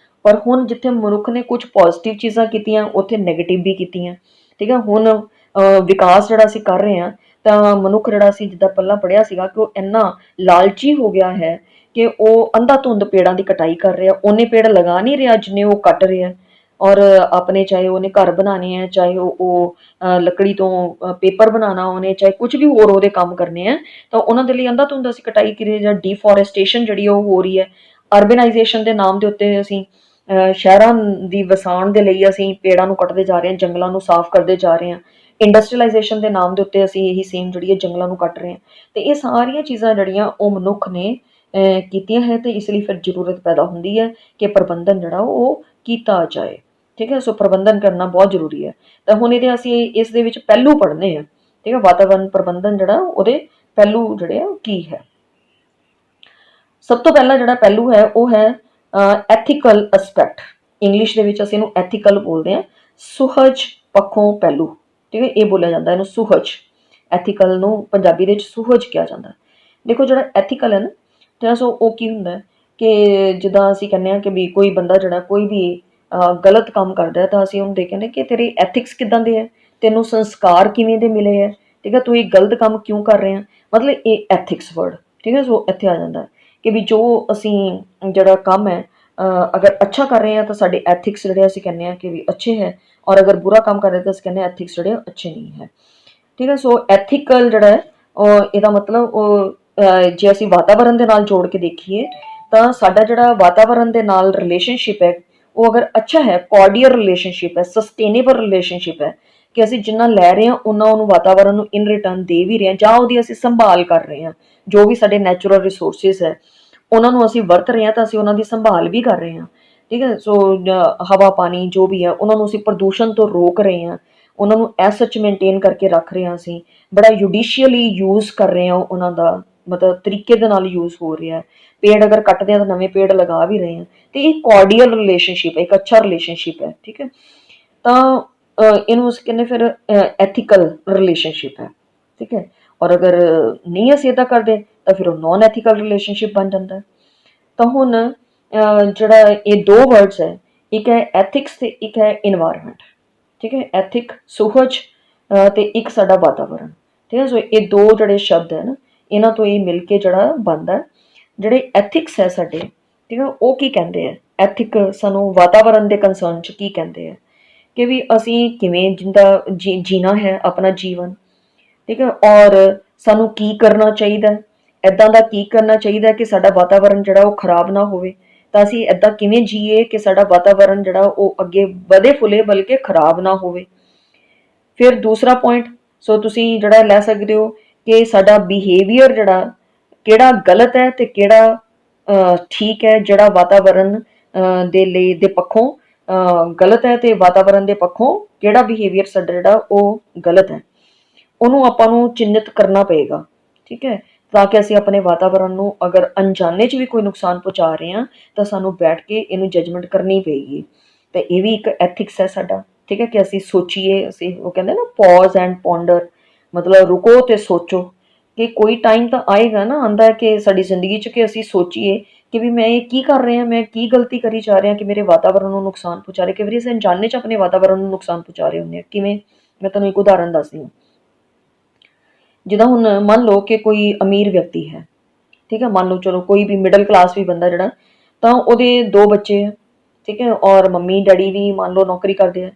ਪਰ ਹੁਣ ਜਿੱਥੇ ਮਨੁੱਖ ਨੇ ਕੁਝ ਪੋਜ਼ਿਟਿਵ ਚੀਜ਼ਾਂ ਕੀਤੀਆਂ, ਉੱਥੇ ਨੈਗੇਟਿਵ ਵੀ ਕੀਤੀਆਂ। ਠੀਕ ਹੈ। ਹੁਣ ਵਿਕਾਸ ਜਿਹੜਾ ਅਸੀਂ ਕਰ ਰਹੇ ਹਾਂ, ਤਾਂ ਮਨੁੱਖ ਜਿਹੜਾ ਅਸੀਂ ਜਿੱਦਾਂ ਪਹਿਲਾਂ ਪੜ੍ਹਿਆ ਸੀਗਾ ਕਿ ਉਹ ਇੰਨਾ ਲਾਲਚੀ ਹੋ ਗਿਆ ਹੈ ਕਿ ਉਹ ਅੰਧਾਧੁੰਦ ਪੇੜਾਂ ਦੀ ਕਟਾਈ ਕਰ ਰਿਹਾ। ਉਹਨੇ ਪੇੜ ਲਗਾ ਨਹੀਂ ਰਿਹਾ ਜਿੰਨੇ ਉਹ ਕੱਟ ਰਿਹਾ। ਔਰ ਆਪਣੇ ਚਾਹੇ ਉਹਨੇ ਘਰ ਬਣਾਉਣੇ ਹੈ, ਚਾਹੇ ਉਹ ਲੱਕੜੀ ਤੋਂ ਪੇਪਰ ਬਣਾਉਣਾ ਉਹਨੇ, ਚਾਹੇ ਕੁਝ ਵੀ ਹੋਰ ਉਹਦੇ ਕੰਮ ਕਰਨੇ ਆ, ਤਾਂ ਉਹਨਾਂ ਦੇ ਲਈ ਅੰਧਾਧੁੰਦ ਅਸੀਂ ਕਟਾਈ ਕਰੀਏ। ਜਾਂ ਡੀਫੋਰੈਸਟੇਸ਼ਨ ਜਿਹੜੀ ਉਹ ਹੋ ਰਹੀ ਹੈ, ਅਰਬਨਾਈਜੇਸ਼ਨ ਦੇ ਨਾਮ ਦੇ ਉੱਤੇ ਅਸੀਂ ਸ਼ਹਿਰਾਂ ਦੀ ਵਸਾਉਣ ਦੇ ਲਈ ਅਸੀਂ ਪੇੜਾਂ ਨੂੰ ਕੱਟਦੇ ਜਾ ਰਹੇ ਹਾਂ, ਜੰਗਲਾਂ ਨੂੰ ਸਾਫ਼ ਕਰਦੇ ਜਾ ਰਹੇ ਹਾਂ। ਇੰਡਸਟਰੀਲਾਈਜੇਸ਼ਨ ਦੇ ਨਾਮ ਦੇ ਉੱਤੇ ਅਸੀਂ ਇਹੀ ਸੇਮ ਜਿਹੜੀ ਹੈ ਜੰਗਲਾਂ ਨੂੰ ਕੱਟ ਰਹੇ ਹਾਂ। ਤੇ ਇਹ ਸਾਰੀਆਂ ਚੀਜ਼ਾਂ ਜਿਹੜੀਆਂ ਉਹ ਮਨੁੱਖ ਨੇ ਕੀਤੀਆਂ ਹੈ, ਤੇ ਇਸ ਲਈ ਫਿਰ ਜ਼ਰੂਰਤ ਪੈਦਾ ਹੁੰਦੀ ਹੈ ਕਿ ਪ੍ਰਬੰਧਨ ਜਿਹੜਾ ਉਹ ਕੀਤਾ ਜਾਏ। ਠੀਕ ਹੈ। ਸੋ ਪ੍ਰਬੰਧਨ ਕਰਨਾ ਬਹੁਤ ਜ਼ਰੂਰੀ ਹੈ। ਤਾਂ ਹੁਣ ਇਹਦੇ ਅਸੀਂ ਇਸ ਦੇ ਵਿੱਚ ਪਹਿਲੂ ਪੜ੍ਹਨੇ ਆ। ਠੀਕ ਹੈ। ਵਾਤਾਵਰਨ ਪ੍ਰਬੰਧਨ ਜਿਹੜਾ ਉਹਦੇ ਪਹਿਲੂ ਜਿਹੜੇ ਆ ਕੀ ਹੈ। ਸਭ ਤੋਂ ਪਹਿਲਾ ਜਿਹੜਾ ਪਹਿਲੂ ਹੈ ਉਹ ਹੈ ਐਥੀਕਲ ਐਸਪੈਕਟ। ਇੰਗਲਿਸ਼ ਦੇ ਵਿੱਚ ਅਸੀਂ ਇਹਨੂੰ ਐਥੀਕਲ ਬੋਲਦੇ ਹਾਂ, ਸੁਹਜ ਪੱਖੋਂ ਪਹਿਲੂ। ਠੀਕ ਹੈ। ਇਹ ਬੋਲਿਆ ਜਾਂਦਾ ਇਹਨੂੰ ਸੁਹਜ। ਐਥੀਕਲ ਨੂੰ ਪੰਜਾਬੀ ਦੇ ਵਿੱਚ ਸੁਹਜ ਕਿਹਾ ਜਾਂਦਾ। ਦੇਖੋ ਜਿਹੜਾ ਐਥੀਕਲ ਹੈ ਨਾ, ਤੇ ਸੋ ਉਹ ਕੀ ਹੁੰਦਾ ਕਿ ਜਿੱਦਾਂ ਅਸੀਂ ਕਹਿੰਦੇ ਹਾਂ ਕਿ ਵੀ ਕੋਈ ਬੰਦਾ ਜਿਹੜਾ ਕੋਈ ਵੀ ਗਲਤ ਕੰਮ ਕਰਦਾ, ਤਾਂ ਅਸੀਂ ਉਹਨੂੰ ਦੇਖਦੇ ਕਿ ਤੇਰੇ ਐਥਿਕਸ ਕਿੱਦਾਂ ਦੇ ਹੈ, ਤੈਨੂੰ ਸੰਸਕਾਰ ਕਿਵੇਂ ਦੇ ਮਿਲੇ ਹੈ। ਠੀਕ ਹੈ। ਤੂੰ ਇਹ ਗਲਤ ਕੰਮ ਕਿਉਂ ਕਰ ਰਹੇ ਆ, ਮਤਲਬ ਇਹ ਐਥਿਕਸ ਵਰਡ। ਠੀਕ ਹੈ। ਸੋ ਇੱਥੇ ਆ ਜਾਂਦਾ ਕਿ ਵੀ ਜੋ ਅਸੀਂ ਜਿਹੜਾ ਕੰਮ ਹੈ ਅਗਰ ਅੱਛਾ ਕਰ ਰਹੇ ਹਾਂ ਤਾਂ ਸਾਡੇ ਐਥਿਕਸ ਜਿਹੜੇ ਅਸੀਂ ਕਹਿੰਦੇ ਹਾਂ ਕਿ ਵੀ ਅੱਛੇ ਹੈ, ਔਰ ਅਗਰ ਬੁਰਾ ਕੰਮ ਕਰ ਰਹੇ ਤਾਂ ਅਸੀਂ ਕਹਿੰਦੇ ਹਾਂ ਐਥਿਕਸ ਜਿਹੜੇ ਅੱਛੇ ਨਹੀਂ ਹੈ। ਠੀਕ ਹੈ। ਸੋ ਐਥੀਕਲ ਜਿਹੜਾ ਹੈ ਇਹਦਾ ਮਤਲਬ ਜੇ ਅਸੀਂ ਵਾਤਾਵਰਨ ਦੇ ਨਾਲ ਜੋੜ ਕੇ ਦੇਖੀਏ, ਤਾਂ ਸਾਡਾ ਜਿਹੜਾ ਵਾਤਾਵਰਨ ਦੇ ਨਾਲ ਰਿਲੇਸ਼ਨਸ਼ਿਪ ਹੈ ਉਹ ਅਗਰ ਅੱਛਾ ਹੈ, ਕੋਆਰਡੀਅਲ ਰਿਲੇਸ਼ਨਸ਼ਿਪ ਹੈ, ਸਸਟੇਨੇਬਲ ਰਿਲੇਸ਼ਨਸ਼ਿਪ ਹੈ, ਕਿ ਅਸੀਂ ਜਿੰਨਾ ਲੈ ਰਹੇ ਹਾਂ ਉਹਨਾਂ ਉਹਨੂੰ ਵਾਤਾਵਰਨ ਨੂੰ ਇਨ ਰਿਟਰਨ ਦੇ ਵੀ ਰਹੇ ਹਾਂ, ਜਾਂ ਉਹਦੀ ਅਸੀਂ ਸੰਭਾਲ ਕਰ ਰਹੇ ਹਾਂ। ਜੋ ਵੀ ਸਾਡੇ ਨੈਚੁਰਲ ਰਿਸੋਰਸਿਸ ਹੈ ਉਹਨਾਂ ਨੂੰ ਅਸੀਂ ਵਰਤ ਰਹੇ ਹਾਂ, ਤਾਂ ਅਸੀਂ ਉਹਨਾਂ ਦੀ ਸੰਭਾਲ ਵੀ ਕਰ ਰਹੇ ਹਾਂ। ਠੀਕ ਹੈ। ਸੋ ਹਵਾ ਪਾਣੀ ਜੋ ਵੀ ਹੈ ਉਹਨਾਂ ਨੂੰ ਅਸੀਂ ਪ੍ਰਦੂਸ਼ਣ ਤੋਂ ਰੋਕ ਰਹੇ ਹਾਂ, ਉਹਨਾਂ ਨੂੰ ਐਸ ਸੱਚ ਮੇਨਟੇਨ ਕਰਕੇ ਰੱਖ ਰਹੇ ਹਾਂ। ਅਸੀਂ ਬੜਾ ਜੁਡੀਸ਼ੀਅਲੀ ਯੂਜ਼ ਕਰ ਰਹੇ ਹਾਂ, ਉਹਨਾਂ ਦਾ ਮਤਲਬ ਤਰੀਕੇ ਦੇ ਨਾਲ ਯੂਜ਼ ਹੋ ਰਿਹਾ। ਪੇੜ ਅਗਰ ਕੱਟਦੇ ਹਾਂ ਤਾਂ ਨਵੇਂ ਪੇੜ ਲਗਾ ਵੀ ਰਹੇ ਹਾਂ। ਤੇ ਇਹ ਕੋਆਰਡੀਅਲ ਰਿਲੇਸ਼ਨਸ਼ਿਪ ਹੈ, ਇੱਕ ਅੱਛਾ ਰਿਲੇਸ਼ਨਸ਼ਿਪ ਹੈ। ਠੀਕ ਹੈ। ਤਾਂ ਇਹਨੂੰ ਅਸੀਂ ਕਹਿੰਦੇ ਫਿਰ ਐਥੀਕਲ ਰਿਲੇਸ਼ਨਸ਼ਿਪ ਹੈ। ਠੀਕ ਹੈ। ਔਰ ਅਗਰ ਨਹੀਂ ਅਸੀਂ ਇੱਦਾਂ ਕਰਦੇ ਤਾਂ ਫਿਰ ਉਹ ਨੋਨ ਐਥੀਕਲ ਰਿਲੇਸ਼ਨਸ਼ਿਪ ਬਣ ਜਾਂਦਾ। ਤਾਂ ਹੁਣ ਜਿਹੜਾ ਇਹ ਦੋ ਵਰਡਸ ਹੈ ਇੱਕ ਹੈ ਐਥਿਕਸ ਤੇ ਇੱਕ ਹੈ ਇਨਵਾਇਰਮੈਂਟ। ਠੀਕ ਹੈ, ਐਥਿਕ ਸੁਹਜ ਤੇ ਇੱਕ ਸਾਡਾ ਵਾਤਾਵਰਨ। ਠੀਕ ਹੈ, ਸੋ ਇਹ ਦੋ ਜਿਹੜੇ ਸ਼ਬਦ ਹੈ ਨਾ, ਇਹਨਾਂ ਤੋਂ ਇਹ ਮਿਲ ਕੇ ਜਿਹੜਾ ਬਣਦਾ। ਜਿਹੜੇ ਐਥਿਕਸ ਹੈ ਸਾਡੇ, ਠੀਕ ਹੈ, ਉਹ ਕੀ ਕਹਿੰਦੇ ਆ? ਐਥਿਕ ਸਾਨੂੰ ਵਾਤਾਵਰਨ ਦੇ ਕੰਸਰਨ 'ਚ ਕੀ ਕਹਿੰਦੇ ਆ ਕਿ ਵੀ ਅਸੀਂ ਕਿਵੇਂ ਜੀਣਾ ਹੈ ਆਪਣਾ ਜੀਵਨ। ਠੀਕ ਹੈ, ਔਰ ਸਾਨੂੰ ਕੀ ਕਰਨਾ ਚਾਹੀਦਾ, ਇੱਦਾਂ ਦਾ ਕੀ ਕਰਨਾ ਚਾਹੀਦਾ ਕਿ ਸਾਡਾ ਵਾਤਾਵਰਨ ਜਿਹੜਾ ਉਹ ਖਰਾਬ ਨਾ ਹੋਵੇ। ਤਾਂ ਅਸੀਂ ਇੱਦਾਂ ਕਿਵੇਂ ਜੀਏ ਕਿ ਸਾਡਾ ਵਾਤਾਵਰਨ ਜਿਹੜਾ ਉਹ ਅੱਗੇ ਵਧੇ ਫੁੱਲੇ ਬਲਕਿ ਖਰਾਬ ਨਾ ਹੋਵੇ। ਫਿਰ ਦੂਸਰਾ ਪੁਆਇੰਟ, ਸੋ ਤੁਸੀਂ ਜਿਹੜਾ ਲੈ ਸਕਦੇ ਹੋ ਕਿ ਸਾਡਾ ਬਿਹੇਵੀਅਰ ਜਿਹੜਾ ਕਿਹੜਾ ਗਲਤ ਹੈ ਤੇ ਕਿਹੜਾ ਠੀਕ ਹੈ, ਜਿਹੜਾ ਵਾਤਾਵਰਨ ਦੇ ਪੱਖੋਂ ਗਲਤ ਹੈ ਤੇ ਵਾਤਾਵਰਨ ਦੇ ਪੱਖੋਂ ਕਿਹੜਾ ਬਿਹੇਵੀਅਰ ਸਾਡਾ ਜਿਹੜਾ ਉਹ ਗਲਤ ਹੈ, ਉਹਨੂੰ ਆਪਾਂ ਨੂੰ ਚਿੰਨ੍ਹਿਤ ਕਰਨਾ ਪਏਗਾ। ਠੀਕ ਹੈ, ਤਾਂ ਕਿ ਅਸੀਂ ਆਪਣੇ ਵਾਤਾਵਰਨ ਨੂੰ ਅਗਰ ਅਣਜਾਣੇ 'ਚ ਵੀ ਕੋਈ ਨੁਕਸਾਨ ਪਹੁੰਚਾ ਰਹੇ ਹਾਂ ਤਾਂ ਸਾਨੂੰ ਬੈਠ ਕੇ ਇਹਨੂੰ ਜਜਮੈਂਟ ਕਰਨੀ ਪਏਗੀ। ਤੇ ਇਹ ਵੀ ਇੱਕ ਐਥਿਕਸ ਹੈ ਸਾਡਾ। ਠੀਕ ਹੈ, ਕਿ ਅਸੀਂ ਸੋਚੀਏ, ਅਸੀਂ ਉਹ ਕਹਿੰਦੇ ਨਾ ਪੌਜ਼ ਐਂਡ ਪੌਂਡਰ, ਮਤਲਬ ਰੁਕੋ ਤੇ ਸੋਚੋ ਕਿ ਕੋਈ ਟਾਈਮ ਤਾਂ ਆਏਗਾ ਨਾ, ਆਉਂਦਾ ਕਿ ਸਾਡੀ ਜ਼ਿੰਦਗੀ 'ਚ ਕਿ ਅਸੀਂ ਸੋਚੀਏ ਕਿ ਵੀ ਮੈਂ ਇਹ ਕੀ ਕਰ ਰਿਹਾ, ਮੈਂ ਕੀ ਗਲਤੀ ਕਰੀ ਜਾ ਰਿਹਾ ਕਿ ਮੇਰੇ ਵਾਤਾਵਰਨ ਨੂੰ ਨੁਕਸਾਨ ਪਹੁੰਚਾ ਰਿਹਾ। ਕਈ ਵਾਰੀ ਅਸੀਂ ਅਣਜਾਣੇ 'ਚ ਆਪਣੇ ਵਾਤਾਵਰਨ ਨੂੰ ਨੁਕਸਾਨ ਪਹੁੰਚਾ ਰਹੇ ਹੁੰਦੇ ਹਾਂ। ਕਿਵੇਂ? ਮੈਂ ਤੁਹਾਨੂੰ ਇੱਕ ਉਦਾਹਰਨ ਦੱਸਦੀ ਹਾਂ। ਜਿੱਦਾਂ ਹੁਣ ਮੰਨ ਲਓ ਕਿ ਕੋਈ ਅਮੀਰ ਵਿਅਕਤੀ ਹੈ। ਠੀਕ ਹੈ, ਮੰਨ ਲਓ ਚਲੋ ਕੋਈ ਵੀ ਮਿਡਲ ਕਲਾਸ ਵੀ ਬੰਦਾ ਜਿਹੜਾ, ਤਾਂ ਉਹਦੇ ਦੋ ਬੱਚੇ ਹੈ। ਠੀਕ ਹੈ, ਔਰ ਮੰਮੀ ਡੈਡੀ ਵੀ ਮੰਨ ਲਓ ਨੌਕਰੀ ਕਰਦੇ ਆ।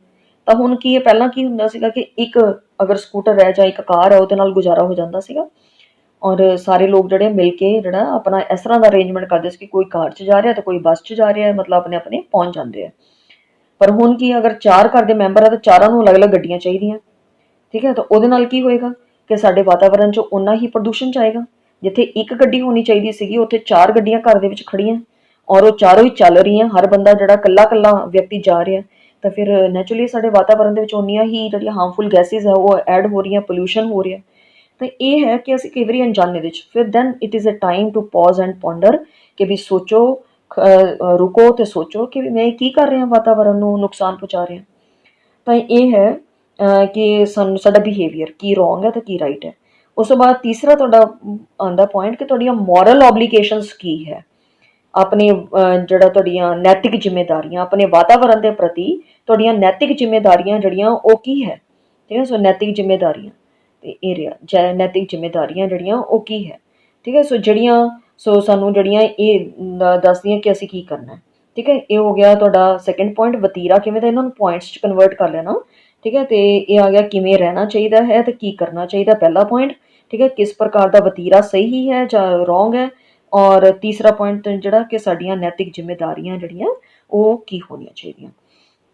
ਤਾਂ ਹੁਣ ਕੀ ਹੈ, ਪਹਿਲਾਂ ਕੀ ਹੁੰਦਾ ਸੀਗਾ ਕਿ ਇੱਕ ਅਗਰ ਸਕੂਟਰ ਹੈ ਜਾਂ ਇੱਕ ਕਾਰ ਹੈ ਉਹਦੇ ਨਾਲ ਗੁਜ਼ਾਰਾ ਹੋ ਜਾਂਦਾ ਸੀਗਾ, ਔਰ ਸਾਰੇ ਲੋਕ ਜਿਹੜੇ ਮਿਲ ਕੇ ਜਿਹੜਾ ਆਪਣਾ ਇਸ ਤਰ੍ਹਾਂ ਦਾ ਅਰੇਂਜਮੈਂਟ ਕਰਦੇ ਸੀ ਕਿ ਕੋਈ ਕਾਰ 'ਚ ਜਾ ਰਿਹਾ ਤੇ ਕੋਈ ਬੱਸ 'ਚ ਜਾ ਰਿਹਾ, ਮਤਲਬ ਆਪਣੇ ਆਪਣੇ ਪਹੁੰਚ ਜਾਂਦੇ ਆ। ਪਰ ਹੁਣ ਕੀ, ਅਗਰ ਚਾਰ ਘਰ ਦੇ ਮੈਂਬਰ ਆ ਤਾਂ ਚਾਰਾਂ ਨੂੰ ਅਲੱਗ-ਅਲੱਗ ਗੱਡੀਆਂ ਚਾਹੀਦੀਆਂ। ਠੀਕ ਹੈ, ਤਾਂ ਉਹਦੇ ਨਾਲ ਕੀ ਹੋਏਗਾ ਕਿ ਸਾਡੇ ਵਾਤਾਵਰਨ 'ਚ ਓਨਾ ਹੀ ਪ੍ਰਦੂਸ਼ਣ ਜਾਏਗਾ। ਜਿੱਥੇ ਇੱਕ ਗੱਡੀ ਹੋਣੀ ਚਾਹੀਦੀ ਸੀਗੀ ਉੱਥੇ ਚਾਰ ਗੱਡੀਆਂ ਘਰ ਦੇ ਵਿੱਚ ਖੜੀਆਂ, ਔਰ ਉਹ ਚਾਰੋਂ ਹੀ ਚੱਲ ਰਹੀਆਂ, ਹਰ ਬੰਦਾ ਜਿਹੜਾ ਇਕੱਲਾ ਵਿਅਕਤੀ ਜਾ ਰਿਹਾ, ਤਾਂ ਫਿਰ ਨੈਚੁਰਲੀ ਸਾਡੇ ਵਾਤਾਵਰਨ ਦੇ ਵਿੱਚ ਓਨੀਆਂ ਹੀ ਜਿਹੜੀਆਂ ਹਾਰਮਫੁਲ ਗੈਸਿਸ ਹੈ ਉਹ ਐਡ ਹੋ ਰਹੀਆਂ, ਪੋਲਿਊਸ਼ਨ ਹੋ ਰਿਹਾ। ਤਾਂ ਇਹ ਹੈ ਕਿ ਅਸੀਂ ਕਈ ਵਾਰੀ ਅਣਜਾਣੇ ਦੇ 'ਚ ਫਿਰ then it is a time to pause and ponder ਕਿ ਵੀ ਸੋਚੋ, ਰੁਕੋ ਤੇ ਸੋਚੋ ਕਿ ਵੀ ਮੈਂ ਕੀ ਕਰ ਰਿਹਾ, ਵਾਤਾਵਰਨ ਨੂੰ ਨੁਕਸਾਨ ਪਹੁੰਚਾ ਰਿਹਾ। ਤਾਂ ਇਹ ਹੈ ਕਿ ਸਾਡਾ ਬਿਹੇਵੀਅਰ ਕੀ ਰੋਂਗ ਹੈ ਤੇ ਕੀ ਰਾਈਟ ਹੈ। ਉਸ ਤੋਂ ਬਾਅਦ ਤੀਸਰਾ ਤੁਹਾਡਾ ਆਉਂਦਾ ਪੁਆਇੰਟ ਕਿ ਤੁਹਾਡੀਆਂ ਮੋਰਲ ਓਬਲੀਗੇਸ਼ਨਸ ਕੀ ਹੈ, ਆਪਣੇ ਜਿਹੜਾ ਤੁਹਾਡੀਆਂ ਨੈਤਿਕ ਜ਼ਿੰਮੇਦਾਰੀਆਂ ਆਪਣੇ ਵਾਤਾਵਰਨ ਦੇ ਪ੍ਰਤੀ, ਤੁਹਾਡੀਆਂ ਨੈਤਿਕ ਜ਼ਿੰਮੇਦਾਰੀਆਂ ਜਿਹੜੀਆਂ ਉਹ ਕੀ ਹੈ। ਠੀਕ ਹੈ, ਸੋ ਨੈਤਿਕ ਜ਼ਿੰਮੇਦਾਰੀਆਂ ਤੇ ਇਹ ਰਿਹਾ ਨੈਤਿਕ ਜ਼ਿੰਮੇਦਾਰੀਆਂ ਜਿਹੜੀਆਂ ਉਹ ਕੀ ਹੈ। ਠੀਕ ਹੈ, ਸੋ ਸਾਨੂੰ ਜਿਹੜੀਆਂ ਇਹ ਦੱਸਦੀਆਂ ਕਿ ਅਸੀਂ ਕੀ ਕਰਨਾ ਹੈ। ਠੀਕ ਹੈ, ਇਹ ਹੋ ਗਿਆ ਤੁਹਾਡਾ ਸੈਕੰਡ ਪੁਆਇੰਟ, ਵਤੀਰਾ ਕਿਵੇਂ ਦਾ, ਇਹਨਾਂ ਨੂੰ ਪੁਆਇੰਟਸ 'ਚ ਕਨਵਰਟ ਕਰ ਲੈਣਾ। ਠੀਕ ਹੈ, ਤੇ ਇਹ ਆ ਗਿਆ ਕਿਵੇਂ ਰਹਿਣਾ ਚਾਹੀਦਾ ਹੈ ਤੇ ਕੀ ਕਰਨਾ ਚਾਹੀਦਾ, ਪਹਿਲਾ ਪੁਆਇੰਟ। ਠੀਕ ਹੈ, ਕਿਸ ਪ੍ਰਕਾਰ ਦਾ ਵਤੀਰਾ ਸਹੀ ਹੈ ਜਾਂ ਰੋਂਗ ਹੈ। ਔਰ ਤੀਸਰਾ ਪੁਆਇੰਟ ਜਿਹੜਾ ਕਿ ਸਾਡੀਆਂ ਨੈਤਿਕ ਜ਼ਿੰਮੇਦਾਰੀਆਂ ਜਿਹੜੀਆਂ ਉਹ ਕੀ ਹੋਣੀਆਂ ਚਾਹੀਦੀਆਂ।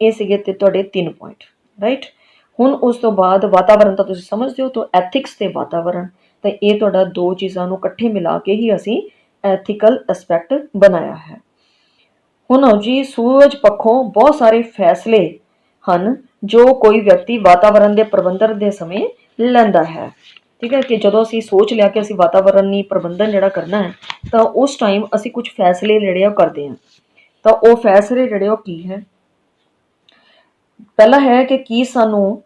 ਇਹ ਸੀਗੇ ਤੇ ਤੁਹਾਡੇ 3 ਪੁਆਇੰਟ, ਰਾਈਟ। ਹੁਣ ਉਸ ਤੋਂ ਬਾਅਦ ਵਾਤਾਵਰਨ ਤਾਂ ਤੁਸੀਂ ਸਮਝਦੇ ਹੋ, ਤਾਂ ਐਥਿਕਸ ਤੇ ਵਾਤਾਵਰਨ, ਤਾਂ ਇਹ ਤੁਹਾਡਾ ਦੋ ਚੀਜ਼ਾਂ ਨੂੰ ਇਕੱਠੇ ਮਿਲਾ ਕੇ ਹੀ ਅਸੀਂ ਐਥੀਕਲ ਐਸਪੈਕਟ ਬਣਾਇਆ ਹੈ। ਹੁਣ ਜੀ ਸੂਰਜ ਪੱਖੋਂ ਬਹੁਤ ਸਾਰੇ ਫੈਸਲੇ ਹਨ ਜੋ ਕੋਈ ਵਿਅਕਤੀ ਵਾਤਾਵਰਨ ਦੇ ਪ੍ਰਬੰਧਨ ਦੇ ਸਮੇਂ ਲੈਂਦਾ ਹੈ। ਠੀਕ ਹੈ, ਕਿ ਜਦੋਂ ਅਸੀਂ ਸੋਚ ਲਿਆ ਕਿ ਅਸੀਂ ਵਾਤਾਵਰਣੀ ਪ੍ਰਬੰਧਨ ਜਿਹੜਾ ਕਰਨਾ ਹੈ ਤਾਂ ਉਸ ਟਾਈਮ ਅਸੀਂ ਕੁਝ ਫੈਸਲੇ ਜਿਹੜੇ ਉਹ ਕਰਦੇ ਹਾਂ। ਤਾਂ ਉਹ ਫੈਸਲੇ ਜਿਹੜੇ ਉਹ ਕੀ ਹੈ? ਪਹਿਲਾ ਹੈ ਕਿ ਕੀ ਸਾਨੂੰ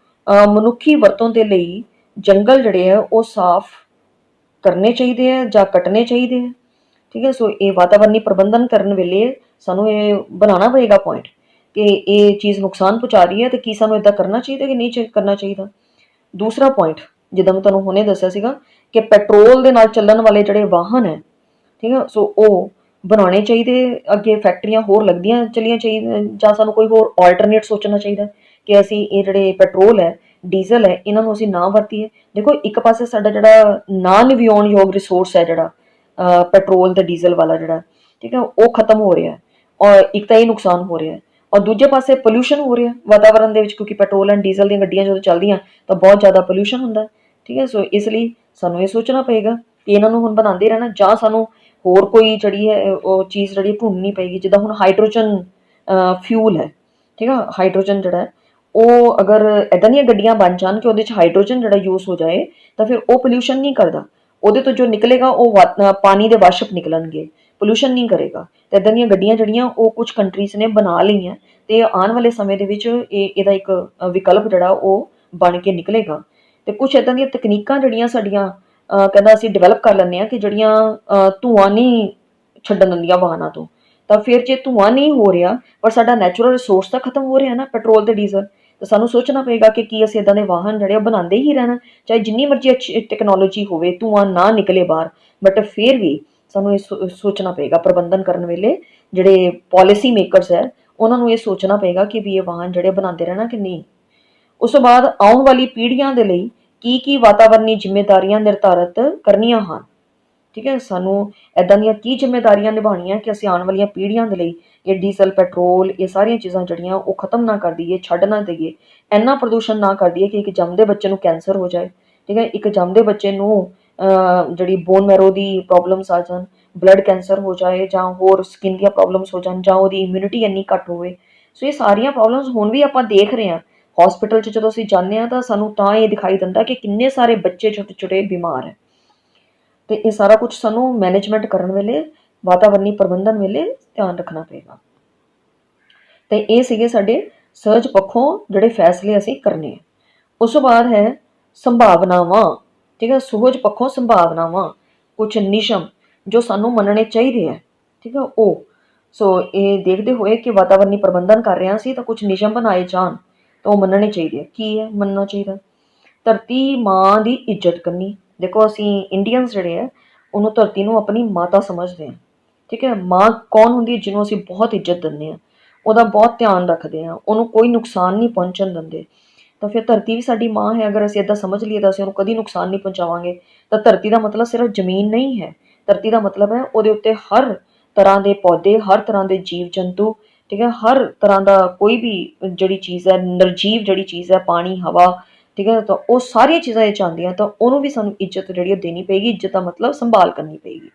ਮਨੁੱਖੀ ਵਰਤੋਂ ਦੇ ਲਈ ਜੰਗਲ ਜਿਹੜੇ ਆ ਉਹ ਸਾਫ਼ ਕਰਨੇ ਚਾਹੀਦੇ ਆ ਜਾਂ ਕੱਟਣੇ ਚਾਹੀਦੇ ਆ। ਠੀਕ ਹੈ, ਸੋ ਇਹ ਵਾਤਾਵਰਣੀ ਪ੍ਰਬੰਧਨ ਕਰਨ ਵੇਲੇ ਸਾਨੂੰ ਇਹ ਬਣਾਉਣਾ ਪਏਗਾ ਪੁਆਇੰਟ ਕਿ ਇਹ ਚੀਜ਼ ਨੁਕਸਾਨ ਪਹੁੰਚਾ ਰਹੀ ਹੈ ਤੇ ਕੀ ਸਾਨੂੰ ਇੱਦਾਂ ਕਰਨਾ ਚਾਹੀਦਾ ਕਿ ਨਹੀਂ ਕਰਨਾ ਚਾਹੀਦਾ। ਦੂਸਰਾ ਪੁਆਇੰਟ, ਜਿੱਦਾਂ ਮੈਂ ਤੁਹਾਨੂੰ ਹੁਣੇ ਦੱਸਿਆ ਸੀਗਾ ਕਿ ਪੈਟਰੋਲ ਦੇ ਨਾਲ ਚੱਲਣ ਵਾਲੇ ਜਿਹੜੇ ਵਾਹਨ ਹੈ, ਠੀਕ ਹੈ, ਸੋ ਉਹ ਬਣਾਉਣੇ ਚਾਹੀਦੇ। ਅੱਗੇ ਫੈਕਟਰੀਆਂ ਹੋਰ ਲੱਗਦੀਆਂ ਚਲੀਆਂ ਚਾਹੀਦੀਆਂ ਜਾਂ ਸਾਨੂੰ ਕੋਈ ਹੋਰ ਆਲਟਰਨੇਟ ਸੋਚਣਾ ਚਾਹੀਦਾ ਕਿ ਅਸੀਂ ਇਹ ਜਿਹੜੇ ਪੈਟਰੋਲ ਹੈ, ਡੀਜ਼ਲ ਹੈ, ਇਹਨਾਂ ਨੂੰ ਅਸੀਂ ਨਾ ਵਰਤੀਏ। ਦੇਖੋ, ਇੱਕ ਪਾਸੇ ਸਾਡਾ ਜਿਹੜਾ ਨਾ ਨਿਵਿਆਉਣਯੋਗ ਰਿਸੋਰਸ ਹੈ ਜਿਹੜਾ ਪੈਟਰੋਲ ਤੇ ਡੀਜ਼ਲ ਵਾਲਾ ਜਿਹੜਾ, ਠੀਕ ਹੈ, ਉਹ ਖਤਮ ਹੋ ਰਿਹਾ ਔਰ ਇੱਕ ਤਾਂ ਇਹ ਨੁਕਸਾਨ ਹੋ ਰਿਹਾ, ਔਰ ਦੂਜੇ ਪਾਸੇ ਪੋਲਿਊਸ਼ਨ ਹੋ ਰਿਹਾ ਵਾਤਾਵਰਨ ਦੇ ਵਿੱਚ, ਕਿਉਂਕਿ ਪੈਟਰੋਲ ਐਂਡ ਡੀਜ਼ਲ ਦੀਆਂ ਗੱਡੀਆਂ ਜਦੋਂ ਚੱਲਦੀਆਂ ਤਾਂ ਬਹੁਤ ਜ਼ਿਆਦਾ ਪੋਲਿਊਸ਼ਨ ਹੁੰਦਾ। ਠੀਕ ਹੈ, ਸੋ ਇਸ ਲਈ ਸਾਨੂੰ ਇਹ ਸੋਚਣਾ ਪਏਗਾ ਕਿ ਇਹਨਾਂ ਨੂੰ ਹੁਣ ਬਣਾਉਂਦੇ ਰਹਿਣਾ ਜਾਂ ਸਾਨੂੰ ਹੋਰ ਕੋਈ ਜਿਹੜੀ ਹੈ ਉਹ ਚੀਜ਼ ਜਿਹੜੀ ਢੂੰਡਣੀ ਪਏਗੀ। ਜਿੱਦਾਂ ਹੁਣ ਹਾਈਡਰੋਜਨ ਫਿਊਲ ਹੈ। ਠੀਕ ਹੈ, ਹਾਈਡਰੋਜਨ ਜਿਹੜਾ ਹੈ ਉਹ ਅਗਰ ਇੱਦਾਂ ਦੀਆਂ ਗੱਡੀਆਂ ਬਣ ਜਾਣ ਕਿ ਉਹਦੇ 'ਚ ਹਾਈਡਰੋਜਨ ਜਿਹੜਾ ਯੂਜ਼ ਹੋ ਜਾਏ ਤਾਂ ਫਿਰ ਉਹ ਪੋਲਿਊਸ਼ਨ ਨਹੀਂ ਕਰਦਾ। ਉਹਦੇ ਤੋਂ ਜੋ ਨਿਕਲੇਗਾ ਉਹ ਪਾਣੀ ਦੇ ਵਾਸ਼ਪ ਨਿਕਲਣਗੇ, ਪੋਲਿਊਸ਼ਨ ਨਹੀਂ ਕਰੇਗਾ। ਅਤੇ ਇੱਦਾਂ ਦੀਆਂ ਗੱਡੀਆਂ ਜਿਹੜੀਆਂ ਉਹ ਕੁਛ ਕੰਟਰੀਜ਼ ਨੇ ਬਣਾ ਲਈਆਂ ਅਤੇ ਆਉਣ ਵਾਲੇ ਸਮੇਂ ਦੇ ਵਿੱਚ ਇਹਦਾ ਇੱਕ ਵਿਕਲਪ ਜਿਹੜਾ ਉਹ ਬਣ ਕੇ ਨਿਕਲੇਗਾ। ਅਤੇ ਕੁਛ ਇੱਦਾਂ ਦੀਆਂ ਤਕਨੀਕਾਂ ਜਿਹੜੀਆਂ ਸਾਡੀਆਂ ਕਹਿੰਦਾ ਅਸੀਂ ਡਿਵੈਲਪ ਕਰ ਲੈਂਦੇ ਹਾਂ ਕਿ ਜਿਹੜੀਆਂ ਧੂੰਆਂ ਨਹੀਂ ਛੱਡਣ ਦਿੰਦੀਆਂ ਵਾਹਨਾਂ ਤੋਂ। ਤਾਂ ਫਿਰ ਜੇ ਧੂੰਆਂ ਨਹੀਂ ਹੋ ਰਿਹਾ ਪਰ ਸਾਡਾ ਨੈਚੁਰਲ ਰਿਸੋਰਸ ਤਾਂ ਖਤਮ ਹੋ ਰਿਹਾ ਨਾ, ਪੈਟਰੋਲ ਤੇ ਡੀਜ਼ਲ, ਤਾਂ ਸਾਨੂੰ ਸੋਚਣਾ ਪਏਗਾ ਕਿ ਕੀ ਅਸੀਂ ਇੱਦਾਂ ਦੇ ਵਾਹਨ ਜਿਹੜੇ ਉਹ ਬਣਾਉਂਦੇ ਹੀ ਰਹਿਣਾ, ਚਾਹੇ ਜਿੰਨੀ ਮਰਜ਼ੀ ਅੱਛੀ ਟੈਕਨੋਲੋਜੀ ਹੋਵੇ, ਧੂੰਆਂ ਨਾ ਨਿਕਲੇ ਬਾਹਰ, ਬਟ ਫਿਰ ਵੀ ਸਾਨੂੰ ਇਹ ਸੋਚਣਾ ਪਏਗਾ ਪ੍ਰਬੰਧਨ ਕਰਨ ਵੇਲੇ, ਜਿਹੜੇ ਪਾਲਿਸੀ ਮੇਕਰਸ ਹੈ ਉਹਨਾਂ ਨੂੰ ਇਹ ਸੋਚਣਾ ਪਏਗਾ ਕਿ ਵੀ ਇਹ ਵਾਹਨ ਜਿਹੜੇ ਬਣਾਉਂਦੇ ਰਹਿਣਾ ਕਿ ਨਹੀਂ। ਉਸ ਤੋਂ ਬਾਅਦ ਆਉਣ ਵਾਲੀ ਪੀੜ੍ਹੀਆਂ ਦੇ ਲਈ ਕੀ ਕੀ ਵਾਤਾਵਰਨੀ ਜ਼ਿੰਮੇਵਾਰੀਆਂ ਨਿਰਧਾਰਤ ਕਰਨੀਆਂ ਹਨ। ਠੀਕ ਹੈ, ਸਾਨੂੰ ਇੱਦਾਂ ਦੀਆਂ ਕੀ ਜ਼ਿੰਮੇਵਾਰੀਆਂ ਨਿਭਾਉਣੀਆਂ ਕਿ ਅਸੀਂ ਆਉਣ ਵਾਲੀਆਂ ਪੀੜ੍ਹੀਆਂ ਦੇ ਲਈ ਇਹ ਡੀਜ਼ਲ, ਪੈਟਰੋਲ, ਇਹ ਸਾਰੀਆਂ ਚੀਜ਼ਾਂ ਜਿਹੜੀਆਂ ਉਹ ਖਤਮ ਨਾ ਕਰ ਦਈਏ, ਛੱਡ ਨਾ ਦਈਏ, ਇੰਨਾ ਪ੍ਰਦੂਸ਼ਣ ਨਾ ਕਰ ਦਈਏ ਕਿ ਇੱਕ ਜੰਮਦੇ ਬੱਚੇ ਨੂੰ ਕੈਂਸਰ ਹੋ ਜਾਏ। ਠੀਕ ਹੈ, ਇੱਕ ਜੰਮਦੇ ਬੱਚੇ ਨੂੰ ਜਿਹੜੀ ਬੋਨ ਮੈਰੋ ਦੀ ਪ੍ਰੋਬਲਮਸ ਆ ਜਾਣ, ਬਲੱਡ ਕੈਂਸਰ ਹੋ ਜਾਏ, ਜਾਂ ਹੋਰ ਸਕਿਨ ਦੀਆਂ ਪ੍ਰੋਬਲਮਸ ਹੋ ਜਾਣ, ਜਾਂ ਉਹਦੀ ਇਮਿਊਨਿਟੀ ਇੰਨੀ ਘੱਟ ਹੋਵੇ। ਸੋ ਇਹ ਸਾਰੀਆਂ ਪ੍ਰੋਬਲਮਸ ਹੁਣ ਵੀ ਆਪਾਂ ਦੇਖ ਰਹੇ ਹਾਂ ਹਸਪੀਟਲ 'ਚ, ਜਦੋਂ ਅਸੀਂ ਜਾਂਦੇ ਹਾਂ ਤਾਂ ਸਾਨੂੰ ਤਾਂ ਇਹ ਦਿਖਾਈ ਦਿੰਦਾ ਕਿ ਕਿੰਨੇ ਸਾਰੇ ਬੱਚੇ ਛੋਟੇ ਛੋਟੇ ਬਿਮਾਰ ਹੈ। ਤੇ ਇਹ ਸਾਰਾ ਕੁਝ ਸਾਨੂੰ ਮੈਨੇਜਮੈਂਟ ਕਰਨ ਵੇਲੇ, ਵਾਤਾਵਰਨੀ ਪ੍ਰਬੰਧਨ ਵੇਲੇ ਧਿਆਨ ਰੱਖਣਾ ਪਏਗਾ। ਤੇ ਇਹ ਸੀਗੇ ਸਾਡੇ ਸਰਚ ਪੱਖੋਂ ਜਿਹੜੇ ਫੈਸਲੇ ਅਸੀਂ ਕਰਨੇ ਆ। ਉਸ ਤੋਂ ਬਾਅਦ ਹੈ ਸੰਭਾਵਨਾਵਾਂ। ਠੀਕ ਹੈ, ਸੁਹਜ ਪੱਖੋਂ ਸੰਭਾਵਨਾਵਾਂ, ਕੁਝ ਨਿਯਮ ਜੋ ਸਾਨੂੰ ਮੰਨਣੇ ਚਾਹੀਦੇ ਹੈ। ਠੀਕ ਹੈ, ਉਹ ਸੋ ਇਹ ਦੇਖਦੇ ਹੋਏ ਕਿ ਵਾਤਾਵਰਨੀ ਪ੍ਰਬੰਧਨ ਕਰ ਰਹੇ ਹਾਂ ਅਸੀਂ, ਤਾਂ ਕੁਝ ਨਿਯਮ ਬਣਾਏ ਜਾਣ ਤਾਂ ਉਹ ਮੰਨਣੇ ਚਾਹੀਦੇ ਆ। ਕੀ ਹੈ ਮੰਨਣਾ ਚਾਹੀਦਾ? ਧਰਤੀ ਮਾਂ ਦੀ ਇੱਜ਼ਤ ਕਰਨੀ। ਦੇਖੋ ਅਸੀਂ ਇੰਡੀਅਨਸ ਜਿਹੜੇ ਆ ਉਹਨੂੰ ਧਰਤੀ ਨੂੰ ਆਪਣੀ ਮਾਤਾ ਸਮਝਦੇ ਹਾਂ। ਠੀਕ ਹੈ, ਮਾਂ ਕੌਣ ਹੁੰਦੀ ਹੈ? ਜਿਹਨੂੰ ਅਸੀਂ ਬਹੁਤ ਇੱਜ਼ਤ ਦਿੰਦੇ ਹਾਂ, ਉਹਦਾ ਬਹੁਤ ਧਿਆਨ ਰੱਖਦੇ ਹਾਂ, ਉਹਨੂੰ ਕੋਈ ਨੁਕਸਾਨ ਨਹੀਂ ਪਹੁੰਚਣ ਦਿੰਦੇ। ਤਾਂ ਫਿਰ ਧਰਤੀ ਵੀ ਸਾਡੀ ਮਾਂ ਹੈ। ਅਗਰ ਅਸੀਂ ਇੱਦਾਂ ਸਮਝ ਲਈਏ ਤਾਂ ਅਸੀਂ ਉਹਨੂੰ ਕਦੀ ਨੁਕਸਾਨ ਨਹੀਂ ਪਹੁੰਚਾਵਾਂਗੇ। ਤਾਂ ਧਰਤੀ ਦਾ ਮਤਲਬ ਸਿਰਫ ਜ਼ਮੀਨ ਨਹੀਂ ਹੈ, ਧਰਤੀ ਦਾ ਮਤਲਬ ਹੈ ਉਹਦੇ ਉੱਤੇ ਹਰ ਤਰ੍ਹਾਂ ਦੇ ਪੌਦੇ, ਹਰ ਤਰ੍ਹਾਂ ਦੇ ਜੀਵ ਜੰਤੂ। ਠੀਕ ਹੈ, ਹਰ ਤਰ੍ਹਾਂ ਦਾ ਕੋਈ ਵੀ ਜਿਹੜੀ ਚੀਜ਼ ਹੈ, ਨਿਰਜੀਵ ਜਿਹੜੀ ਚੀਜ਼ ਹੈ, ਪਾਣੀ, ਹਵਾ। ਠੀਕ ਹੈ, ਤਾਂ ਉਹ ਸਾਰੀਆਂ ਚੀਜ਼ਾਂ ਇਹ ਚਾਹੁੰਦੀਆਂ, ਤਾਂ ਉਹਨੂੰ ਵੀ ਸਾਨੂੰ ਇੱਜ਼ਤ ਜਿਹੜੀ ਉਹ ਦੇਣੀ ਪਏਗੀ। ਇੱਜ਼ਤ ਦਾ ਮਤਲਬ ਸੰਭਾਲ ਕਰਨੀ ਪਏਗੀ।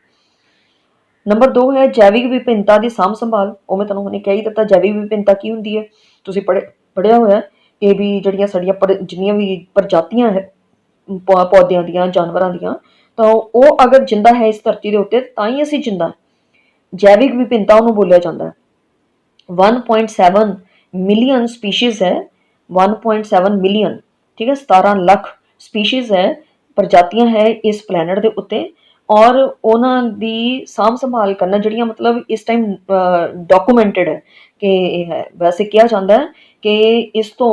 ਨੰਬਰ 2 ਹੈ ਜੈਵਿਕ ਵਿਭਿੰਨਤਾ ਦੀ ਸਾਂਭ ਸੰਭਾਲ। ਉਹ ਮੈਂ ਤੁਹਾਨੂੰ ਹੁਣੇ ਕਹਿ ਹੀ ਦਿੱਤਾ, ਜੈਵਿਕ ਵਿਭਿੰਨਤਾ ਕੀ ਹੁੰਦੀ ਹੈ, ਤੁਸੀਂ ਪੜ੍ਹਿਆ ਹੋਇਆ ਕਿ ਵੀ ਜਿਹੜੀਆਂ ਸਾਡੀਆਂ ਜਿੰਨੀਆਂ ਵੀ ਪ੍ਰਜਾਤੀਆਂ ਹੈ ਪੌਦਿਆਂ ਦੀਆਂ, ਜਾਨਵਰਾਂ ਦੀਆਂ, ਤਾਂ ਉਹ ਅਗਰ ਜਿੰਦਾ ਹੈ ਇਸ ਧਰਤੀ ਦੇ ਉੱਤੇ ਤਾਂ ਹੀ ਅਸੀਂ ਜਿੰਦਾ। ਜੈਵਿਕ ਵਿਭਿੰਨਤਾ ਉਹਨੂੰ ਬੋਲਿਆ ਜਾਂਦਾ ਹੈ। 1.7 ਮਿਲੀਅਨ ਸਪੀਸ਼ੀਜ਼ ਹੈ, 1.7 ਮਿਲੀਅਨ। ਠੀਕ ਹੈ, 17 ਲੱਖ ਸਪੀਸ਼ੀਜ਼ ਹੈ, ਪ੍ਰਜਾਤੀਆਂ ਹੈ ਇਸ ਪਲੈਨਟ ਦੇ ਉੱਤੇ। ਔਰ ਉਹਨਾਂ ਦੀ ਸਾਂਭ ਸੰਭਾਲ ਕਰਨਾ, ਜਿਹੜੀਆਂ ਮਤਲਬ ਇਸ ਟਾਈਮ ਡਾਕੂਮੈਂਟਡ ਹੈ ਕਿ ਇਹ ਹੈ। ਵੈਸੇ ਕਿਹਾ ਜਾਂਦਾ ਹੈ ਕਿ ਇਸ ਤੋਂ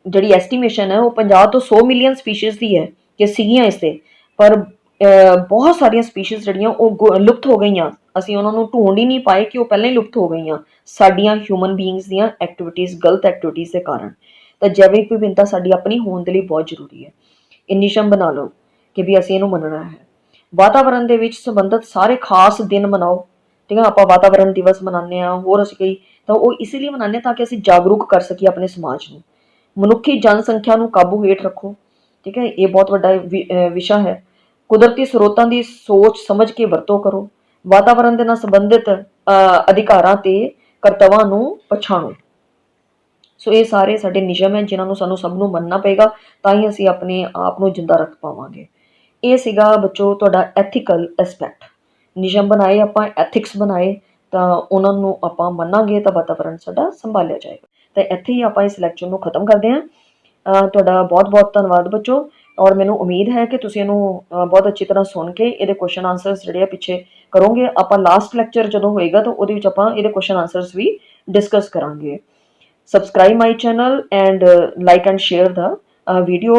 ਜਿਹੜੀ ਐਸਟੀਮੇਸ਼ਨ ਹੈ ਉਹ 50 ਤੋਂ 100 ਮਿਲੀਅਨ ਸਪੀਸ਼ੀਜ਼ ਦੀ ਹੈ ਕਿ ਸੀਗੀਆਂ ਇਸ 'ਤੇ, ਪਰ ਬਹੁਤ ਸਾਰੀਆਂ ਸਪੀਸ਼ੀਜ਼ ਜਿਹੜੀਆਂ ਉਹ ਲੁਪਤ ਹੋ ਗਈਆਂ। ਅਸੀਂ ਉਹਨਾਂ ਨੂੰ ਢੂੰਢ ਹੀ ਨਹੀਂ ਪਾਏ ਕਿ ਉਹ ਪਹਿਲਾਂ ਹੀ ਲੁਪਤ ਹੋ ਗਈਆਂ ਸਾਡੀਆਂ ਹਿਊਮਨ ਬੀਇੰਗਸ ਦੀਆਂ ਐਕਟੀਵਿਟੀਜ਼, ਗਲਤ ਐਕਟੀਵਿਟੀਜ਼ ਦੇ ਕਾਰਨ। ਤਾਂ ਜੈਵਿਕ ਵਿਭਿੰਨਤਾ ਸਾਡੀ ਆਪਣੀ ਹੋਣ ਦੇ ਲਈ ਬਹੁਤ ਜ਼ਰੂਰੀ ਹੈ। ਇਹ ਨਿਯਮ ਬਣਾ ਲਓ ਕਿ ਵੀ ਅਸੀਂ ਇਹਨੂੰ ਮੰਨਣਾ ਹੈ। ਵਾਤਾਵਰਣ ਦੇ ਵਿੱਚ ਸੰਬੰਧਿਤ ਸਾਰੇ ਖਾਸ ਦਿਨ ਮਨਾਓ। ਠੀਕ ਹੈ, ਆਪਾਂ ਵਾਤਾਵਰਣ ਦਿਵਸ ਮਨਾਉਂਦੇ ਹਾਂ, ਹੋਰ ਅਸੀਂ ਕਈ, ਤਾਂ ਉਹ ਇਸ ਲਈ ਮਨਾਉਂਦੇ ਹਾਂ ਤਾਂ ਕਿ ਅਸੀਂ ਜਾਗਰੂਕ ਕਰ ਸਕੀਏ ਆਪਣੇ ਸਮਾਜ ਨੂੰ। ਮਨੁੱਖੀ ਜਨਸੰਖਿਆ ਨੂੰ ਕਾਬੂ ਹੇਠ ਰੱਖੋ। ਠੀਕ ਹੈ, ਇਹ ਬਹੁਤ ਵੱਡਾ ਵਿਸ਼ਾ ਹੈ। ਕੁਦਰਤੀ ਸਰੋਤਾਂ ਦੀ ਸੋਚ ਸਮਝ ਕੇ ਵਰਤੋਂ ਕਰੋ। ਵਾਤਾਵਰਣ ਦੇ ਨਾਲ ਸੰਬੰਧਿਤ ਅਧਿਕਾਰਾਂ ਤੇ ਕਰਤੱਵਾਂ ਨੂੰ ਪਛਾਣੋ। ਸੋ ਇਹ ਸਾਰੇ ਸਾਡੇ ਨਿਯਮ ਹੈ ਜਿਨ੍ਹਾਂ ਨੂੰ ਸਾਨੂੰ ਸਭ ਨੂੰ ਮੰਨਣਾ ਪਏਗਾ, ਤਾਂ ਹੀ ਅਸੀਂ ਆਪਣੇ ਆਪ ਨੂੰ ਜਿੰਦਾ ਰੱਖ ਪਾਵਾਂਗੇ। ਇਹ ਸੀਗਾ ਬੱਚੋ ਤੁਹਾਡਾ ਐਥੀਕਲ ਐਸਪੈਕਟ। ਨਿਯਮ ਬਣਾਏ ਆਪਾਂ, ਐਥਿਕਸ ਬਣਾਏ, ਤਾਂ ਉਹਨਾਂ ਨੂੰ ਆਪਾਂ ਮੰਨਾਂਗੇ ਤਾਂ ਵਾਤਾਵਰਣ ਸਾਡਾ ਸੰਭਾਲਿਆ ਜਾਏਗਾ। ਤਾਂ ਇੱਥੇ ਹੀ ਆਪਾਂ ਇਸ ਲੈਕਚਰ ਨੂੰ ਖਤਮ ਕਰਦੇ ਹਾਂ। ਤੁਹਾਡਾ ਬਹੁਤ ਬਹੁਤ ਧੰਨਵਾਦ ਬੱਚੋ। ਔਰ ਮੈਨੂੰ ਉਮੀਦ ਹੈ ਕਿ ਤੁਸੀਂ ਇਹਨੂੰ ਬਹੁਤ ਅੱਛੀ ਤਰ੍ਹਾਂ ਸੁਣ ਕੇ ਇਹਦੇ ਕੁਐਸਚਨ ਆਨਸਰਸ ਜਿਹੜੇ ਆ ਪਿੱਛੇ ਕਰੋਗੇ। ਆਪਾਂ ਲਾਸਟ ਲੈਕਚਰ ਜਦੋਂ ਹੋਏਗਾ ਤਾਂ ਉਹਦੇ ਵਿੱਚ ਆਪਾਂ ਇਹਦੇ ਕੁਐਸਚਨ ਆਨਸਰਸ ਵੀ ਡਿਸਕਸ ਕਰਾਂਗੇ। Subscribe my channel and like and share the video.